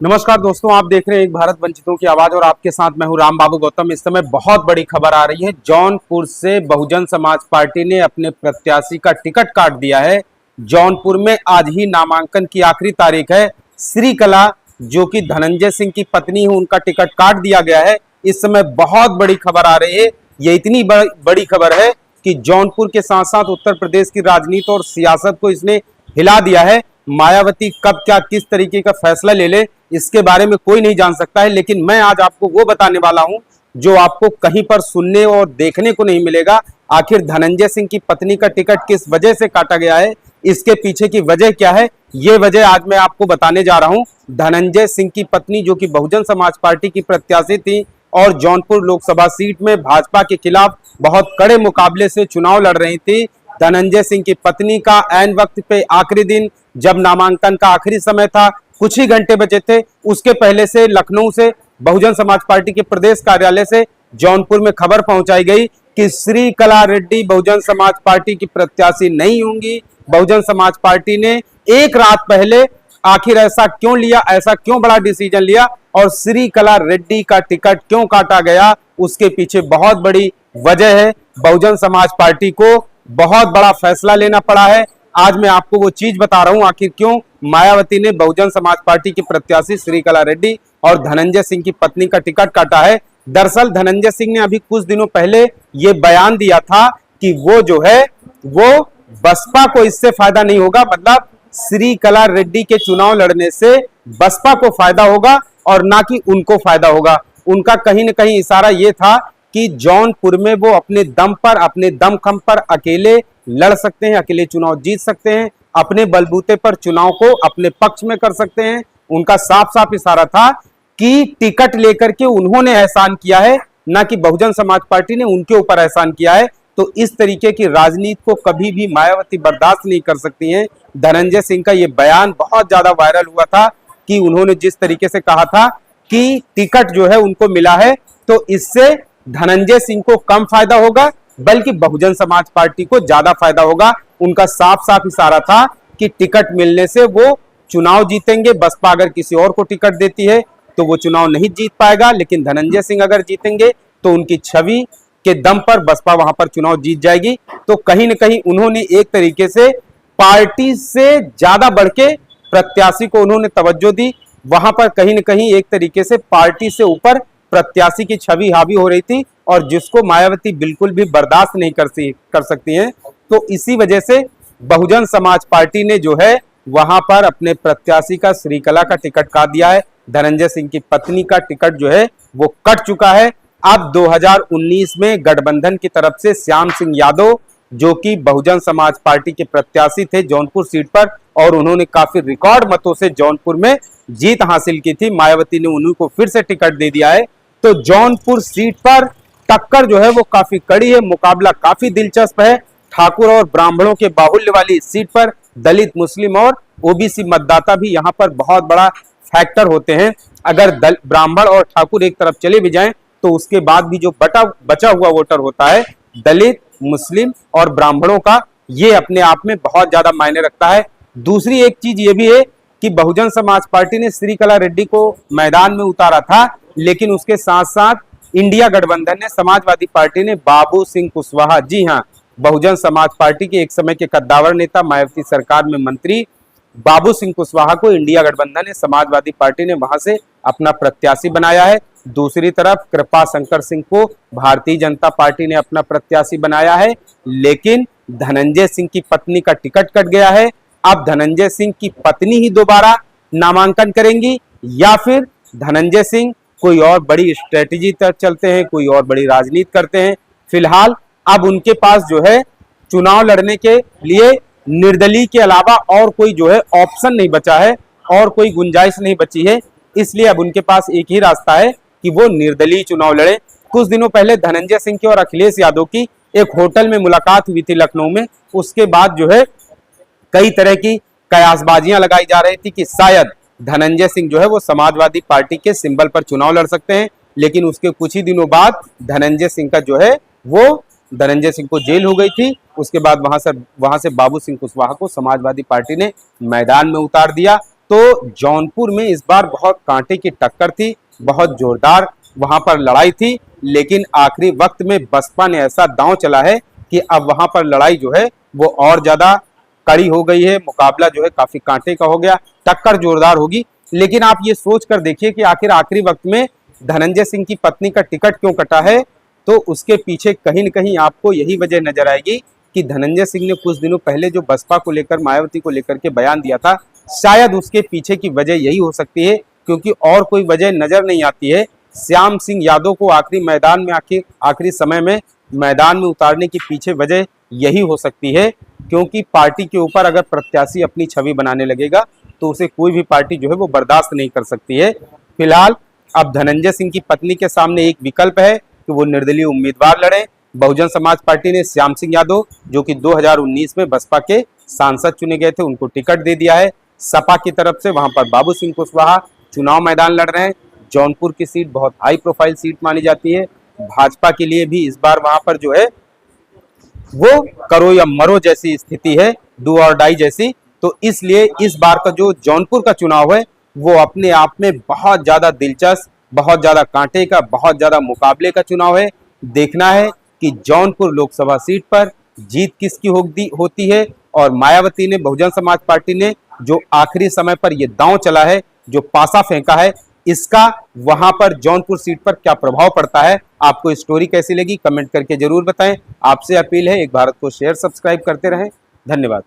नमस्कार दोस्तों, आप देख रहे हैं एक भारत वंचितों की आवाज और आपके साथ मैं हूं राम बाबू गौतम। इस समय बहुत बड़ी खबर आ रही है। जौनपुर से बहुजन समाज पार्टी ने अपने प्रत्याशी का टिकट काट दिया है। जौनपुर में आज ही नामांकन की आखिरी तारीख है। श्रीकला जो कि धनंजय सिंह की पत्नी है, उनका टिकट काट दिया गया है। इस समय बहुत बड़ी खबर आ रही है। ये इतनी बड़ी खबर है कि जौनपुर के साथ साथ उत्तर प्रदेश की राजनीति और सियासत को इसने हिला दिया है। मायावती कब क्या किस तरीके का फैसला ले ले, इसके बारे में कोई नहीं जान सकता है, लेकिन मैं आज आपको वो बताने वाला हूं जो आपको कहीं पर सुनने और देखने को नहीं मिलेगा। आखिर धनंजय सिंह की पत्नी का टिकट किस वजह से काटा गया है, इसके पीछे की वजह क्या है, ये वजह आज मैं आपको बताने जा रहा हूं। धनंजय सिंह की पत्नी जो कि बहुजन समाज पार्टी की प्रत्याशी थी और जौनपुर लोकसभा सीट में भाजपा के खिलाफ बहुत कड़े मुकाबले से चुनाव लड़ रही थी। धनंजय सिंह की पत्नी का ऐन वक्त पे आखिरी दिन, जब नामांकन का आखिरी समय था, कुछ ही घंटे बचे थे, उसके पहले से लखनऊ से बहुजन समाज पार्टी के प्रदेश कार्यालय से जौनपुर में खबर पहुंचाई गई कि श्रीकला रेड्डी बहुजन समाज पार्टी की प्रत्याशी नहीं होंगी। बहुजन समाज पार्टी ने एक रात पहले आखिर ऐसा क्यों लिया, ऐसा क्यों बड़ा डिसीजन लिया और श्रीकला रेड्डी का टिकट क्यों काटा गया, उसके पीछे बहुत बड़ी वजह है। बहुजन समाज पार्टी को बहुत बड़ा फैसला लेना पड़ा है। आज मैं आपको वो चीज बता रहा हूं, आखिर क्यों मायावती ने बहुजन समाज पार्टी की प्रत्याशी श्रीकला रेड्डी और धनंजय सिंह की पत्नी का टिकट काटा है। दरअसल धनंजय सिंह ने अभी कुछ दिनों पहले ये बयान दिया था कि वो जो है वो बसपा को इससे फायदा नहीं होगा, मतलब श्रीकला रेड्डी के चुनाव लड़ने से बसपा को फायदा होगा और ना कि उनको फायदा होगा। उनका कहीं ना कहीं इशारा ये था कि जौनपुर में वो अपने दम पर, अपने दमखम पर अकेले लड़ सकते हैं, अकेले चुनाव जीत सकते हैं, अपने बलबूते पर चुनाव को अपने पक्ष में कर सकते हैं। उनका साफ साफ इशारा था कि टिकट लेकर के उन्होंने एहसान किया है, ना कि बहुजन समाज पार्टी ने उनके ऊपर एहसान किया है। तो इस तरीके की राजनीति को कभी भी मायावती बर्दाश्त नहीं कर सकती हैं। धनंजय सिंह का यह बयान बहुत ज्यादा वायरल हुआ था कि उन्होंने जिस तरीके से कहा था कि टिकट जो है उनको मिला है, तो इससे धनंजय सिंह को कम फायदा होगा बल्कि बहुजन समाज पार्टी को ज्यादा फायदा होगा। उनका साफ साफ इशारा था कि टिकट मिलने से वो चुनाव जीतेंगे। बसपा अगर किसी और को टिकट देती है तो वो चुनाव नहीं जीत पाएगा, लेकिन धनंजय सिंह अगर जीतेंगे तो उनकी छवि के दम पर बसपा वहां पर चुनाव जीत जाएगी। तो कहीं ना कहीं उन्होंने एक तरीके से पार्टी से ज्यादा बढ़ के प्रत्याशी को उन्होंने तवज्जो दी। वहां पर कहीं ना कहीं एक तरीके से पार्टी से ऊपर प्रत्याशी की छवि हावी हो रही थी और जिसको मायावती बिल्कुल भी बर्दाश्त नहीं कर सकती हैं। तो इसी वजह से बहुजन समाज पार्टी ने जो है वहां पर अपने प्रत्याशी का श्रीकला का टिकट काट दिया है। धनंजय सिंह की पत्नी का टिकट जो है वो कट चुका है। अब 2019 में गठबंधन की तरफ से श्याम सिंह यादव जो कि बहुजन समाज पार्टी के प्रत्याशी थे जौनपुर सीट पर, और उन्होंने काफी रिकॉर्ड मतों से जौनपुर में जीत हासिल की थी, मायावती ने उन्हीं को फिर से टिकट दे दिया है। तो जौनपुर सीट पर टक्कर जो है वो काफी कड़ी है, मुकाबला काफी दिलचस्प है। ठाकुर और ब्राह्मणों के बाहुल्य वाली इस सीट पर दलित, मुस्लिम और ओबीसी मतदाता भी यहाँ पर बहुत बड़ा फैक्टर होते हैं। अगर ब्राह्मण और ठाकुर एक तरफ चले भी जाएं तो उसके बाद भी जो बचा हुआ वोटर होता है दलित, मुस्लिम और ब्राह्मणों का, ये अपने आप में बहुत ज्यादा मायने रखता है। दूसरी एक चीज ये भी है कि बहुजन समाज पार्टी ने श्रीकला रेड्डी को मैदान में उतारा था, लेकिन उसके साथ साथ इंडिया गठबंधन ने, समाजवादी पार्टी ने बाबू सिंह कुशवाहा, जी हाँ, बहुजन समाज पार्टी के एक समय के कद्दावर नेता, मायावती सरकार में मंत्री बाबू सिंह कुशवाहा को इंडिया गठबंधन ने, समाजवादी पार्टी ने वहां से अपना प्रत्याशी बनाया है। दूसरी तरफ कृपा शंकर सिंह को भारतीय जनता पार्टी ने अपना प्रत्याशी बनाया है, लेकिन धनंजय सिंह की पत्नी का टिकट कट गया है। अब धनंजय सिंह की पत्नी ही दोबारा नामांकन करेंगी या फिर धनंजय सिंह कोई और बड़ी स्ट्रेटेजी तक चलते हैं, कोई और बड़ी राजनीति करते हैं। फिलहाल अब उनके पास जो है चुनाव लड़ने के लिए निर्दलीय के अलावा और कोई जो है ऑप्शन नहीं बचा है और कोई गुंजाइश नहीं बची है, इसलिए अब उनके पास एक ही रास्ता है कि वो निर्दलीय चुनाव लड़े। कुछ दिनों पहले धनंजय सिंह की और अखिलेश यादव की एक होटल में मुलाकात हुई थी लखनऊ में। उसके बाद जो है कई तरह की कयासबाजियां लगाई जा रही थी कि शायद धनंजय सिंह जो है वो समाजवादी पार्टी के सिंबल पर चुनाव लड़ सकते हैं, लेकिन उसके कुछ ही दिनों बाद धनंजय सिंह का जो है वो, धनंजय सिंह को जेल हो गई थी। उसके बाद वहां से बाबू सिंह कुशवाहा को समाजवादी पार्टी ने मैदान में उतार दिया। तो जौनपुर में इस बार बहुत कांटे की टक्कर थी, बहुत जोरदार वहां पर लड़ाई थी, लेकिन आखिरी वक्त में बसपा ने ऐसा दांव चला है कि अब वहां पर लड़ाई जो है वो और ज्यादा कड़ी हो गई है, मुकाबला जो है काफी कांटे का हो गया, टक्कर जोरदार होगी। लेकिन आप ये सोच कर देखिए कि आखिर आखिरी वक्त में धनंजय सिंह की पत्नी का टिकट क्यों कटा है, तो उसके पीछे कहीं न कहीं आपको यही वजह नजर आएगी कि धनंजय सिंह ने कुछ दिनों पहले जो बसपा को लेकर, मायावती को लेकर के बयान दिया था, शायद उसके पीछे की वजह यही हो सकती है, क्योंकि और कोई वजह नजर नहीं आती है। श्याम सिंह यादव को आखिरी मैदान में आखिरी समय में मैदान में उतारने की पीछे वजह यही हो सकती है, क्योंकि पार्टी के ऊपर अगर प्रत्याशी अपनी छवि बनाने लगेगा तो उसे कोई भी पार्टी जो है वो बर्दाश्त नहीं कर सकती है। फिलहाल अब धनंजय सिंह की पत्नी के सामने एक विकल्प है कि वो निर्दलीय उम्मीदवार लड़े। बहुजन समाज पार्टी ने श्याम सिंह यादव, जो कि 2019 में बसपा के सांसद चुने गए थे, उनको टिकट दे दिया है। सपा की तरफ से वहां पर बाबू सिंह कुशवाहा चुनाव मैदान लड़ रहे हैं। जौनपुर की सीट बहुत हाई प्रोफाइल सीट मानी जाती है। भाजपा के लिए भी इस बार वहां पर जो है वो करो या मरो जैसी स्थिति है, डू और डाई जैसी। तो इसलिए इस बार का जो जौनपुर का चुनाव है वो अपने आप में बहुत ज्यादा दिलचस्प, बहुत ज्यादा कांटे का, बहुत ज्यादा मुकाबले का चुनाव है। देखना है कि जौनपुर लोकसभा सीट पर जीत किसकी होती है, और मायावती ने, बहुजन समाज पार्टी ने जो आखिरी समय पर यह दांव चला है, जो पासा फेंका है, इसका वहां पर जौनपुर सीट पर क्या प्रभाव पड़ता है। आपको स्टोरी कैसी लगी कमेंट करके जरूर बताएं। आपसे अपील है, एक भारत को शेयर सब्सक्राइब करते रहें। धन्यवाद।